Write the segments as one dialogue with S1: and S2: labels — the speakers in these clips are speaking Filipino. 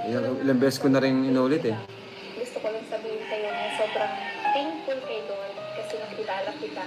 S1: Ilang beses ko na rin inulit eh.
S2: Gusto ko lang sabihin sa'yo na sobrang thankful kay Lord kasi nakilala kita.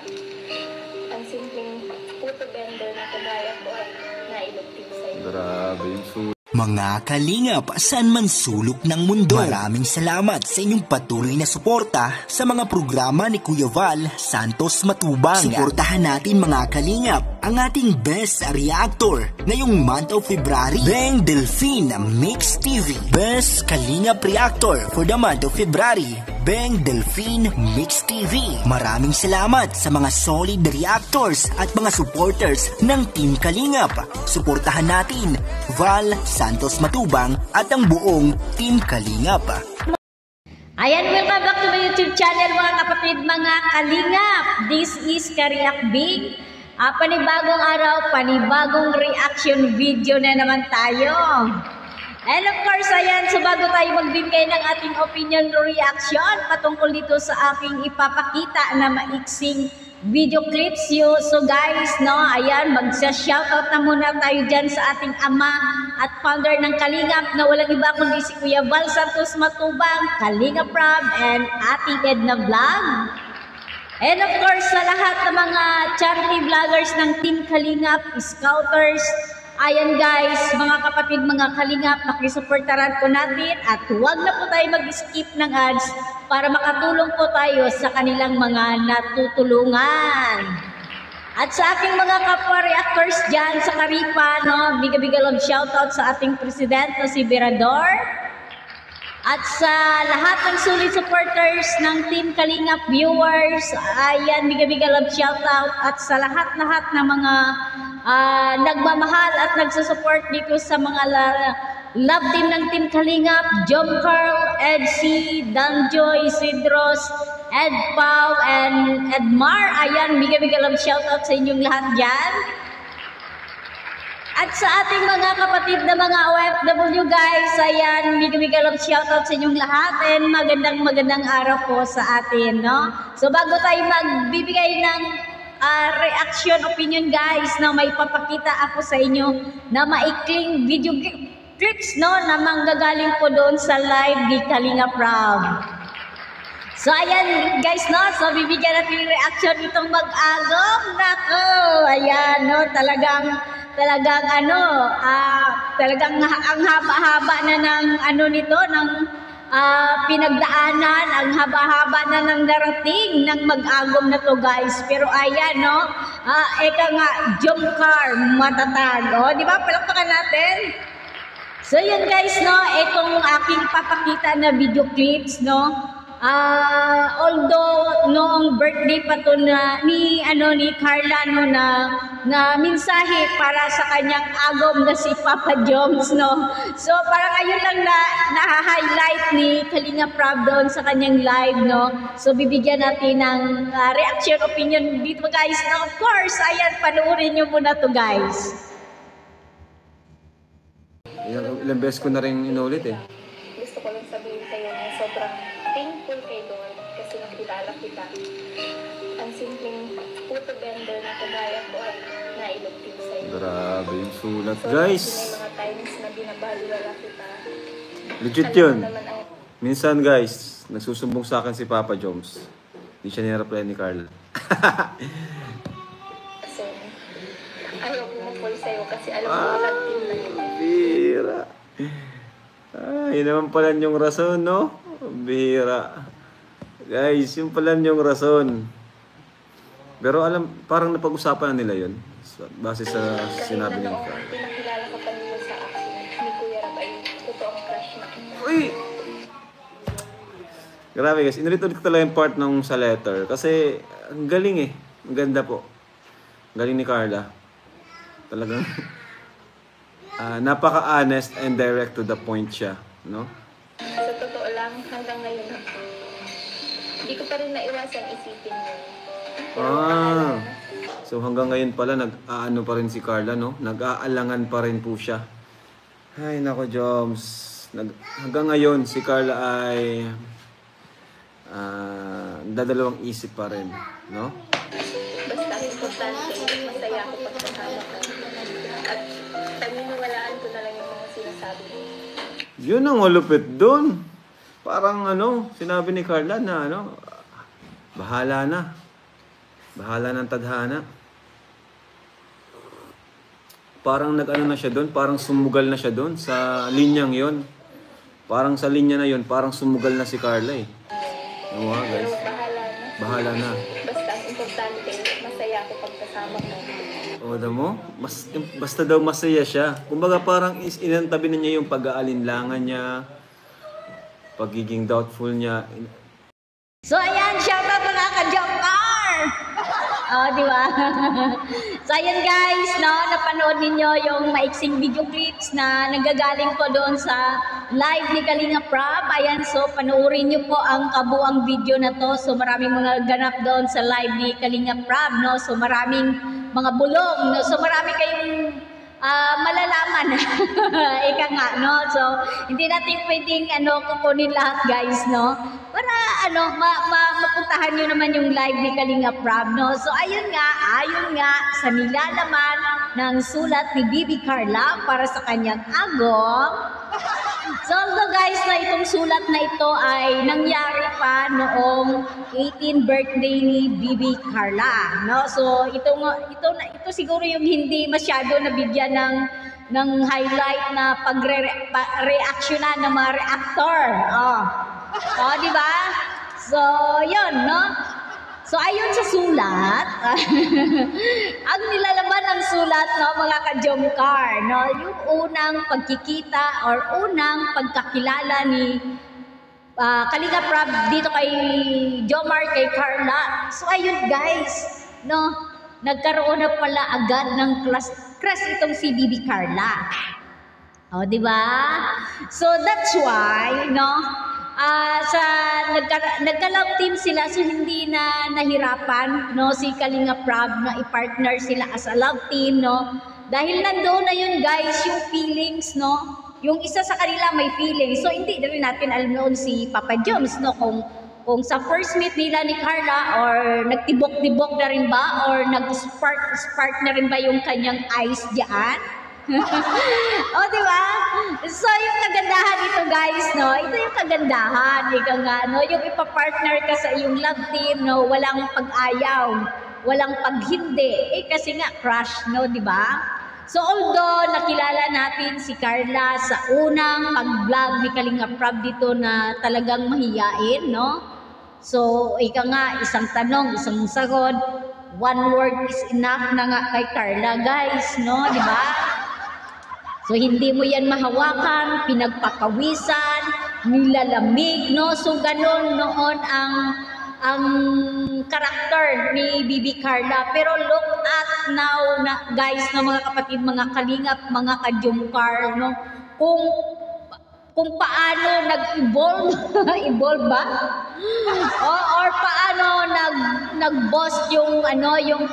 S2: Ang simpleng puto vendor na kagaya ko ay nailog din sa'yo.
S1: Grabe yung sulit.
S3: Mga kalingap, saan man sulok ng mundo, maraming salamat sa inyong patuloy na suporta sa mga programa ni Kuya Val Santos Matubang. Suportahan natin mga kalingap ang ating best reactor ngayong month of February, Beng Delphine Mix TV. Best Kalingap Reactor for the month of February, Beng Delphine Mix TV. Maraming salamat sa mga solid reactors at mga supporters ng Team Kalingap. Suportahan natin Val Santos Matubang at ang buong Team Kalingap.
S4: Ayan, welcome back to my YouTube channel mga kapatid, mga Kalingap. This is Kariak Bing. Panibagong araw, panibagong reaction video na naman tayo. And of course, ayan, so bago tayo magbigay ng ating opinion reaction patungkol dito sa aking ipapakita na maiksing video clips yun. So guys, no, ayan, magsa-shoutout na muna tayo dyan sa ating ama at founder ng Kalingap na walang iba kundi si Kuya Val Santos Matubang, Kalingap Rob, and Ate Edna Vlog. And of course, sa lahat ng mga charity vloggers ng Team Kalingap, Scouters, ayan guys, mga kapatid, mga Kalingap, makisuportaran po natin at huwag na po tayo mag-skip ng ads para makatulong po tayo sa kanilang mga natutulungan. At sa aking mga kapwa-reactors dyan sa Karipa, no, biga-biga love shoutout sa ating president na si Berador. At sa lahat ng solid supporters ng Team Kalingap viewers, ayan, biga-biga love shoutout. At sa lahat-lahat na mga nagmamahal at nagsusupport dito sa mga love team ng Team Kalingap, Jom Carl, Edsy, Danjoy, Sidros, Ed Pau, and Edmar. Ayan, biga-biga love shoutout sa inyong lahat dyan. At sa ating mga kapatid na mga OFW guys, ayan, biga-biga love shoutout sa inyong lahat and magandang araw po sa atin, no? So bago tayo magbibigay ng reaction opinion guys, na may papakita ako sa inyo na maikling video clips, no, na manggagaling po doon sa live ni Kalingap Rob. So ayan guys, no, so bibigyan natin yung reaction itong mag-agong. Nako, ayan, no, talagang ano, talagang ang haba-haba na ng ano nito, ng pinagdaanan, ang haba-haba na ng darating ng mag-agom na to guys. Pero ayan, no, eka nga, Jomcar, matatag, o, di ba, palakpakan natin. So yun guys, no, itong aking papakita na video clips, no, although noong birthday pa to na ni Carla, no, na mensahe para sa kanyang agom na si Papa Joms, no. So parang ayun lang na-highlight ni Kalingap Rob doon sa kanyang live, no. So bibigyan natin ng reaction opinion dito guys. Now of course, ayan, panoorin nyo muna to guys.
S1: Ilang beses ko na rin inulit eh.
S2: Gusto ko lang sabihin sa'yo na sobrang thankful kay Lord kasi nakilala kita. Ang simpleng puto vendor na kagaya ko ay nailog din sa'yo.
S1: Grabe yung sulat
S2: So,
S1: guys.
S2: may mga times na binabalwala kita.
S1: Legit yun. Minsan guys, nagsusumbong sa akin si Papa Joms. Hindi siya nireply ni Carl.
S2: So, ayaw ko mag-call sa'yo kasi alam mo walang team na yun.
S1: Bihira. Yun naman pala yung rason, no? Bihira. Guys, yun pala yung rason. Pero alam, parang napag-usapan na nila yun. Base sa sinabi ni Carl.
S2: Pinakilala ka pa nila sa akin ni Kuya Rab ay totoong crush na kita.
S1: Uy! Grabe guys, inulit-ulit ko talaga yung part ng sa letter. Kasi, ang galing eh. Ang ganda po. Ang galing ni Carla. Talagang, napaka-honest and direct to the point siya. No?
S2: Sa totoo lang, hanggang ngayon ako, hindi ko pa rin naiwasan isipin yun.
S1: So hanggang ngayon pala, nag-aano pa rin si Carla, no? Nag-aalangan pa rin po siya. Ay, nako, Joms. Hanggang ngayon, si Carla ay dadalawang isip pa rin, no?
S2: Basta importante, masaya ako pagkasama ka. At paniniwalaan ko na lang yung mga sinasabi mo.
S1: Yun ang malupit doon. Parang ano, sinabi ni Carla na ano, bahala na. Bahala ng tadhana. Parang nag-ano na siya doon, parang sumugal na siya doon sa linyang yon. Parang sa linya na yon, parang sumugal na si Carla eh. Oo nga guys.
S2: Pero bahala na.
S1: Bahala na.
S2: Basta ang importante, masaya ako pagkasama ko.
S1: O, alam mo? Basta daw masaya siya. Kumbaga parang inantabi na niya yung pag-aalinlangan niya, pagiging doubtful niya.
S4: So ayan, shoutout mga ka-Jomcar! Di ba? So ayan guys, no, napanood ninyo yung maiksing video clips na nanggagaling po doon sa live ni Kalinga Prab. Ayan, so panoorin nyo po ang kabuang video na to. So maraming mga ganap doon sa live ni Kalinga Prab, no? So maraming mga bulong, no? So marami kayong malalaman. Ika nga, no? So, hindi natin pwedeng kukunin lahat, guys, no? Para, mapuntahan nyo naman yung live ni Kalinga Prab, no? So, ayun nga, sa nilalaman ng sulat ni Bibi Carla para sa kanyang agong. So, guys, na itong sulat na ito ay nangyari pa noong 18th birthday ni Bibi Carla, no? So, ito siguro yung hindi masyado nabigyan ng highlight na pagre-reactionan ng mga reactor. Di ba? So, yun, no? So, ayon sa sulat, ang nilalaman ng sulat, no, mga ka-Jomcar, no, yung unang pagkikita or unang pagkakilala ni Kalinga Prab dito kay Jomar, kay Carla. So, ayun guys, no, nagkaroon na pala agad ng crush itong si Bibi Carla. Di ba? So, that's why, no, nagka-love team sila, so hindi na nahirapan, no, si Kalinga Prab na i-partner sila as a love team, no, dahil nandoon na yun guys, yung feelings, no, yung isa sa kanila may feelings. So hindi na rin natin alam noon si Papa Joms, no, kung sa first meet nila ni Carla or nagtibok-tibok na rin ba or nag-spark na rin ba yung kanyang eyes diyan. Di ba? So, yung kagandahan ito guys, no? Ito yung kagandahan. Ika nga, no? Yung ipapartner ka sa iyong love team, no? Walang pag-ayaw, walang paghindi. Kasi nga, crush, no? Di ba? So, although nakilala natin si Carla sa unang pag-vlog ni Kalinga Prab dito na talagang mahiyain, no? So, ika nga, isang tanong, isang sagot, one word is enough na nga kay Carla, guys, no? Di ba? So, hindi mo yan mahawakan, pinagpakawisan, nilalamig, no? So, ganun noon ang karakter ni Bibi Carla. Pero look at now, guys, na mga kapatid, mga kalingap, mga ka-Jomcar, no? Kung paano nag-evolve, evolve ba? Or paano nag-boost yung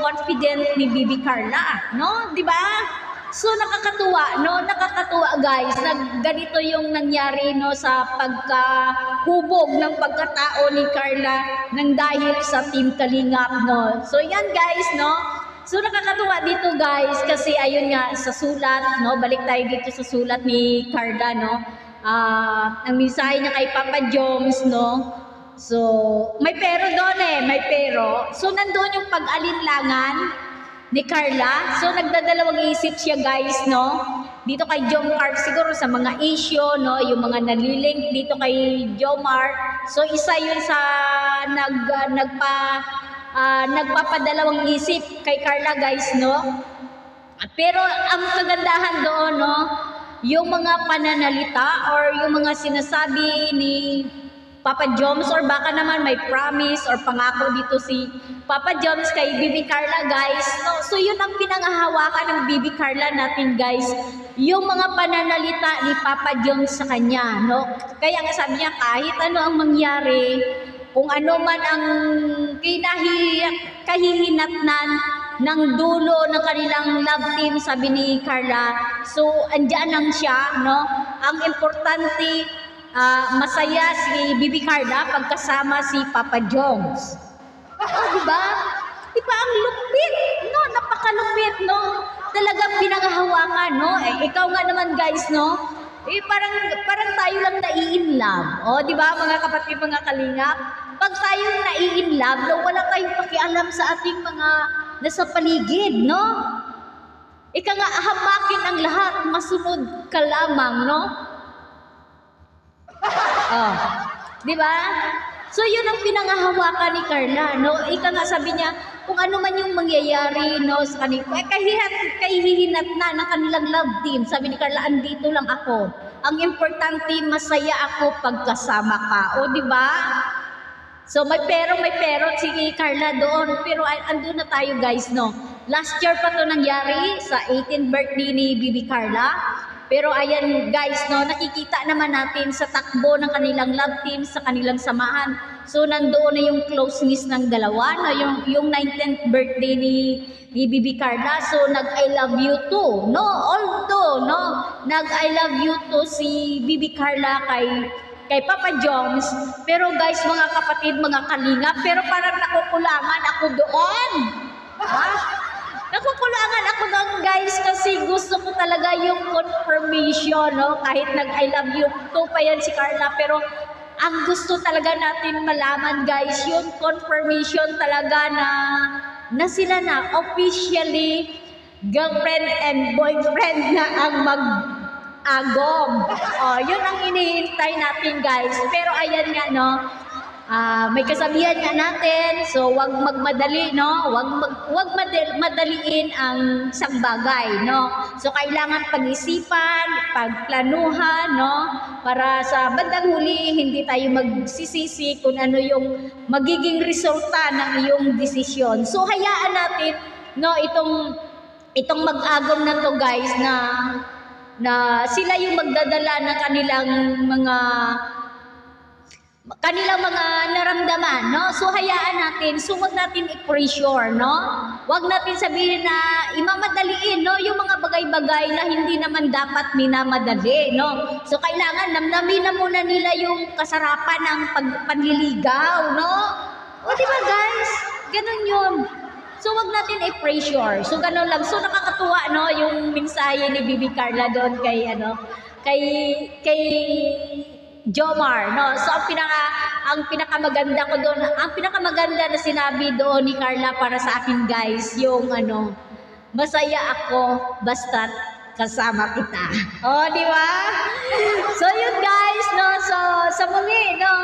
S4: confidence ni Bibi Carla, no? Di ba? So nakakatuwa, no? Nakakatuwa guys, ganito yung nangyari, no, sa pagkahubog ng pagkatao ni Carla nang dahil sa Team Kalingap, no. So yan guys, no. So nakakatuwa dito guys kasi ayun nga sa sulat, no, balik tayo dito sa sulat ni Carla, no. Ang mensahe niya kay Papa Joms, no. So may pero doon may pero. So nandoon yung pag-alinlangan ni Carla. So nagdadalawang isip siya guys, no, dito kay Jomcar siguro sa mga issue, no, yung mga nalilink dito kay Jomar. So isa yun sa nagpapadalawang isip kay Carla guys, no. Pero ang kagandahan doon, no, yung mga pananalita or yung mga sinasabi ni Papa Joms or baka naman may promise or pangako dito si Papa Joms kay Bibi Carla guys, no? So yun ang pinangahawakan ng Bibi Carla natin guys, yung mga pananalita ni Papa Joms sa kanya, no? Kaya nga sabi niya kahit ano ang mangyari, kung ano man ang kahihinatnan ng dulo ng kanilang love team, sabi ni Carla, so andyan lang siya, no? Ang importante, masaya si Bibi Carla pagkasama si Papa Joms. Diba? Diba ang lupit, no? Napakalupit, no? Talagang pinangahawakan, no? Ikaw nga naman guys, no? Eh, parang tayo lang nai-inlove. O, di ba, mga kapatid, mga kalingap? Pag tayo nai-inlove, no, wala tayong pakialam sa ating mga nasa paligid, no? Ika nga, hamakin ang lahat, masunod ka lamang, no? Oh, di ba? So, yun ang pinangahawakan ni Carla, no? Ika nga, sabi niya, kung ano man yung mangyayari, no, sa kanila, kahihinat na ng kanilang love team. Sabi ni Carla, andito lang ako. Ang importante, masaya ako pagkasama ka. O, di ba? So, may pero si Carla doon. Pero andun na tayo, guys, no? Last year pa to nangyari sa 18th birthday ni Bibi Carla. Pero ayan, guys, no, nakikita naman natin sa takbo ng kanilang love team, sa kanilang samahan. So, nandoon na yung closeness ng dalawa, no? Yung 19th birthday ni Bibi Carla. So, nag-I love you too, no? Although, no, nag-I love you too si Bibi Carla kay Papa Jones. Pero guys, mga kapatid, mga kalingap, pero parang nakukulangan ako doon. Ha? Nakukulangan ako doon, guys, kasi gusto ko talaga yung confirmation, no? Kahit nag-I love you too pa yan si Carla, pero ang gusto talaga natin malaman, guys, yung confirmation talaga na sila na officially girlfriend and boyfriend na ang mag-agom. Oh, yun ang inihintay natin, guys. Pero ayan nga, no, may kasabihan nga natin, so wag magmadali, no? Wag madaliin ang isang bagay, no? So kailangan pag-isipan, pagplanuhan, no? Para sa bandang huli hindi tayo magsisisi kung ano yung magiging resulta ng iyong desisyon. So hayaan natin, no, itong mag-agom na to, guys, na sila yung magdadala ng kanilang mga naramdaman, no? So, hayaan natin. So, wag natin i-pressure, no? Wag natin sabihin na imamadaliin, no? Yung mga bagay-bagay na hindi naman dapat minamadali, no? So, kailangan namnamin na muna nila yung kasarapan ng panliligaw, no? O, di ba, guys? Ganun yun. So, wag natin i-pressure. So, ganun lang. So, nakakatuwa, no? Yung mensahe ni Bibi Carla doon kay Jomar, no? So, ang pinakamaganda ko doon, ang pinakamaganda na sinabi doon ni Carla para sa akin, guys, yung masaya ako basta kasama kita. Oh, di ba? So, yun, guys, no? So, sa muli, no?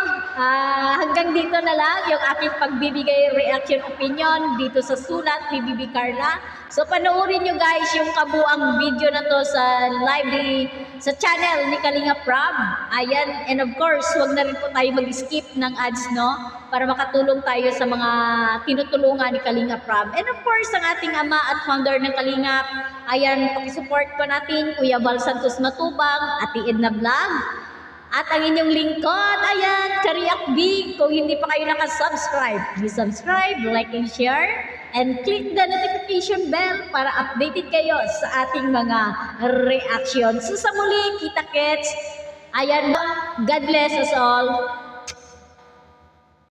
S4: Hanggang dito na lang yung aking pagbibigay reaction opinion dito sa sulat ni Bibi Carla. So, panoorin nyo, guys, yung kabuang video na to sa live sa channel ni Kalinga Prab. Ayan, and of course, huwag na rin po tayo mag-skip ng ads, no? Para makatulong tayo sa mga tinutulungan ni Kalinga Prab. And of course, ang ating ama at founder ng Kalingap, ayan, pakisupport po natin, Kuya Val Santos Matubang, Ate Edna Vlog, at ang inyong lingkod, ayan, Kariak Big. Kung hindi pa kayo nakasubscribe, please subscribe, like and share, and click the notification bell para updated kayo sa ating mga reactions. So sa muli, kita-kits. Ayan, God bless us all.